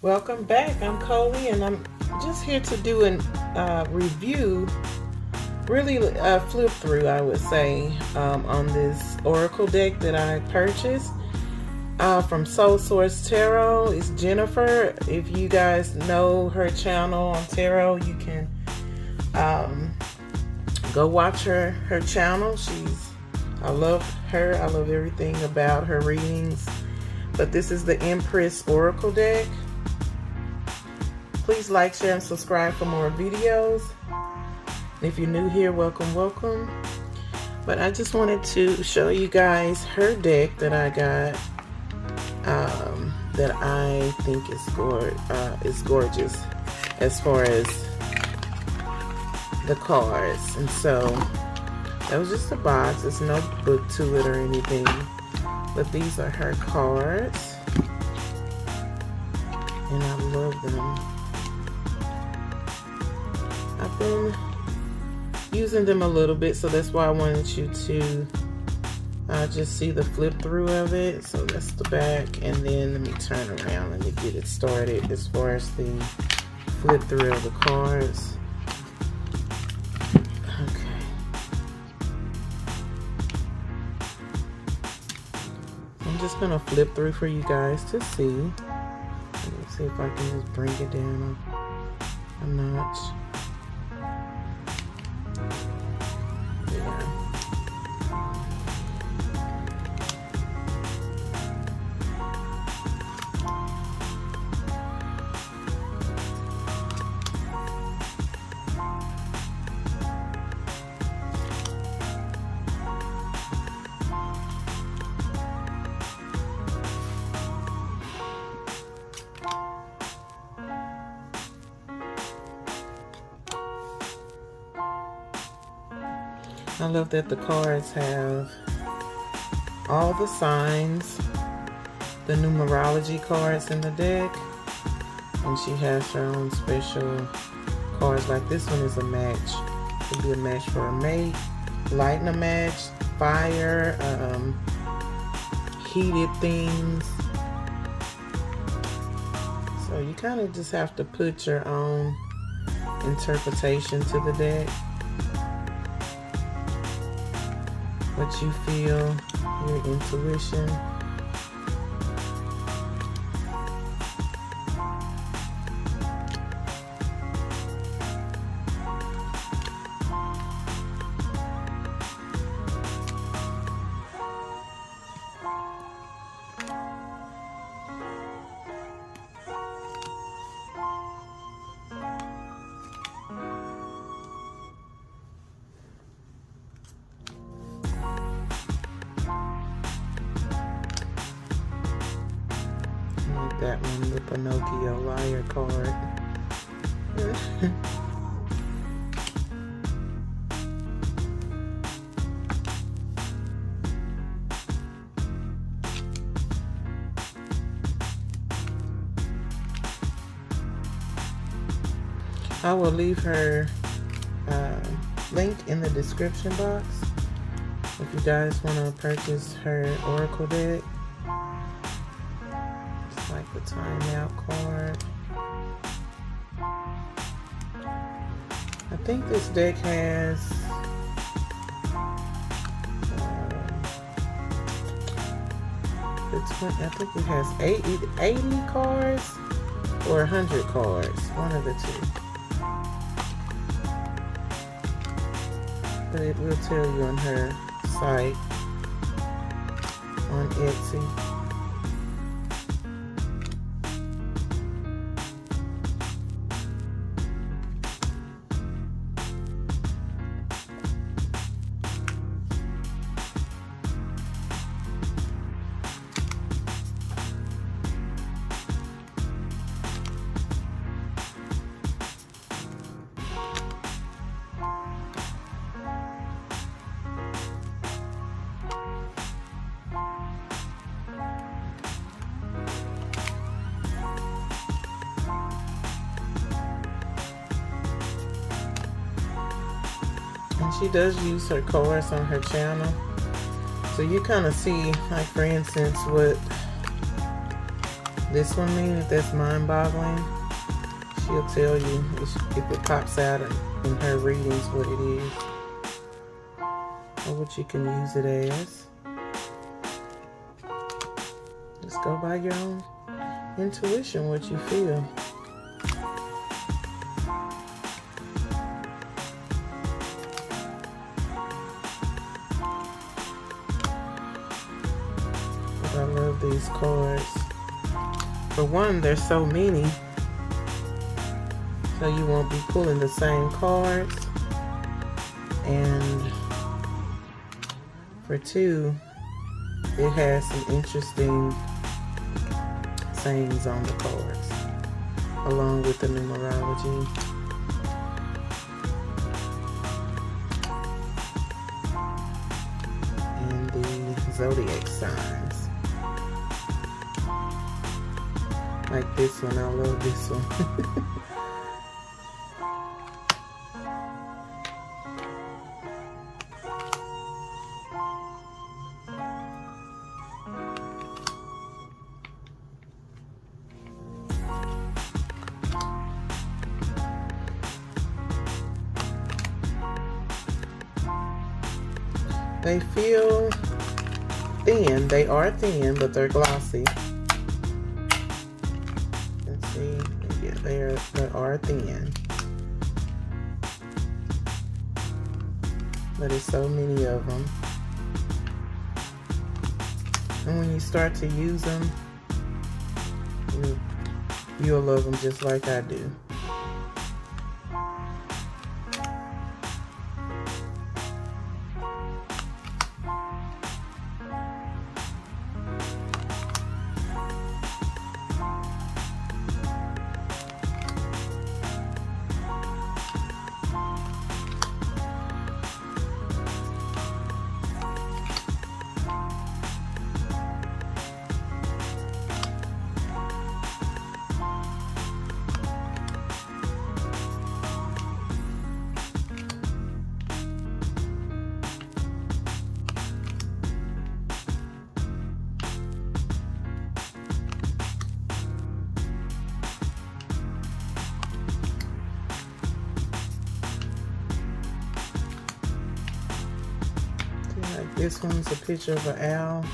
Welcome back. I'm Kolie, and I'm just here to do a review, really a flip through, I would say, on this Oracle deck that I purchased from Soul Source Tarot. It's Jennifer. If you guys know her channel on tarot, you can go watch her channel. I love her. I love everything about her readings. But this is the Empress Oracle deck. Please like, share, and subscribe for more videos. If you're new here, welcome, welcome. But I just wanted to show you guys her deck that I got, that I think is gorgeous as far as the cards. And so that was just a box. There's no book to it or anything. But these are her cards, and I love them. I've been using them a little bit, so that's why I wanted you to just see the flip through of it. So that's the back, and then let me turn around and get it started as far as the flip through of the cards. I'm just gonna flip through for you guys to see. Let me see if I can just bring it down a notch. Yeah. I love that the cards have all the signs, the numerology cards in the deck, and she has her own special cards. Like this one is a match. It could be a match for a mate, lighting a match, fire, heated things. So you kind of just have to put your own interpretation to the deck. What you feel, your intuition. That one, the Pinocchio liar card. I will leave her link in the description box if you guys want to purchase her Oracle deck. Like the timeout card. I think this deck has I think it has 80 cards or 100 cards, one of the two. But it will tell you on her site on Etsy. And she does use her cards on her channel. So you kind of see, like for instance, what this one mean? If that's mind-boggling, she'll tell you if it pops out in her readings what it is, or what you can use it as. Just go by your own intuition, what you feel. But I love these cards. For one, there's so many, so you won't be pulling the same cards. And for two, it has some interesting sayings on the cards, along with the numerology. And the zodiac signs. Like this one, I love this one. They feel thin. They are thin, but they're glossy. Let's see. Yeah, they are thin. But there's so many of them. And when you start to use them, you'll love them just like I do. This one's a picture of an owl.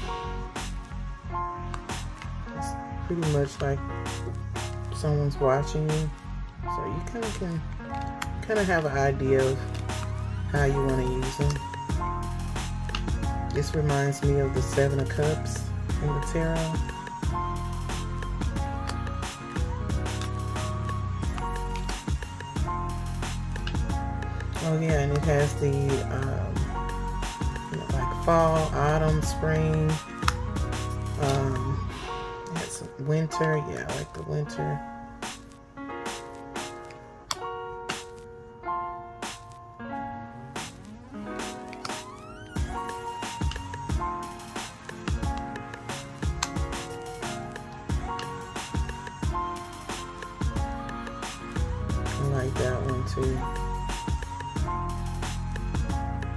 It's pretty much like someone's watching you. So you kind of have an idea of how you want to use them. This reminds me of the Seven of Cups in the tarot. Oh yeah, and it has the like fall, autumn, spring, it's winter. Yeah, I like the winter. I like that one too.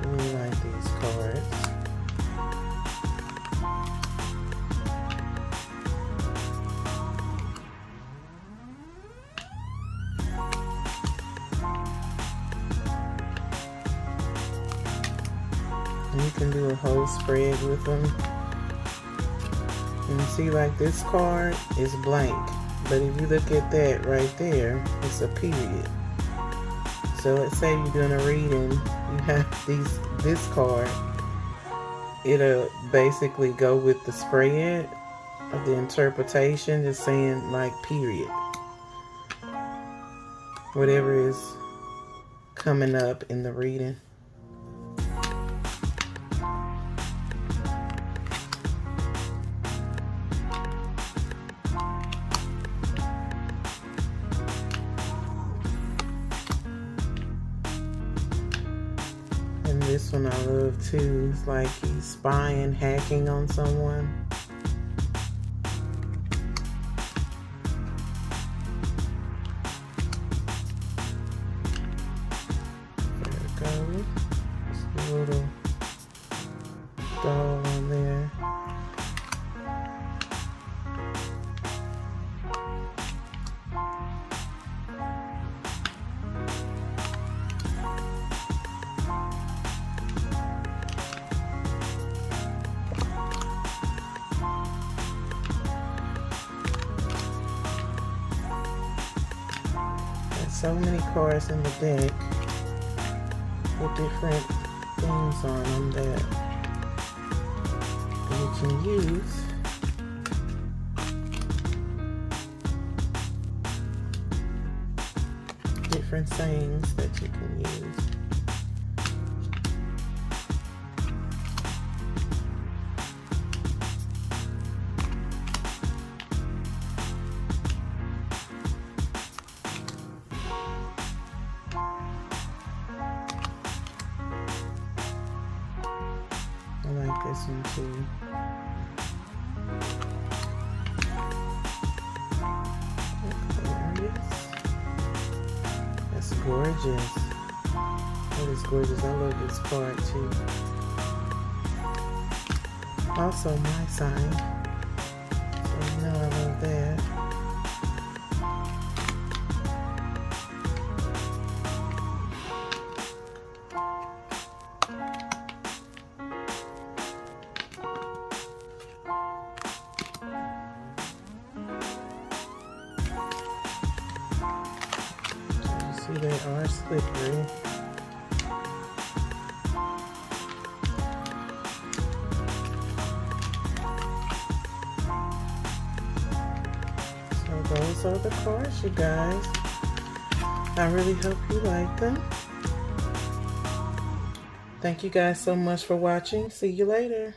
Really like these cards. And you can do a whole spread with them. And see, like this card is blank, but if you look at that right there, it's a period. So let's say you're doing a reading, you have this card, it'll basically go with the spread of the interpretation, just saying like period. Whatever is coming up in the reading. This one I love too. It's like he's spying, hacking on someone. There we go. Just a little doll on there. so many cards in the deck with different things on them that you can use. Different sayings that you can use. I like this one too. Aquarius. That's gorgeous. That is gorgeous. I love this card too. Also my sign. So you know I love that. See, they are slippery. So those are the cards, you guys. I really hope you like them. Thank you guys so much for watching. See you later.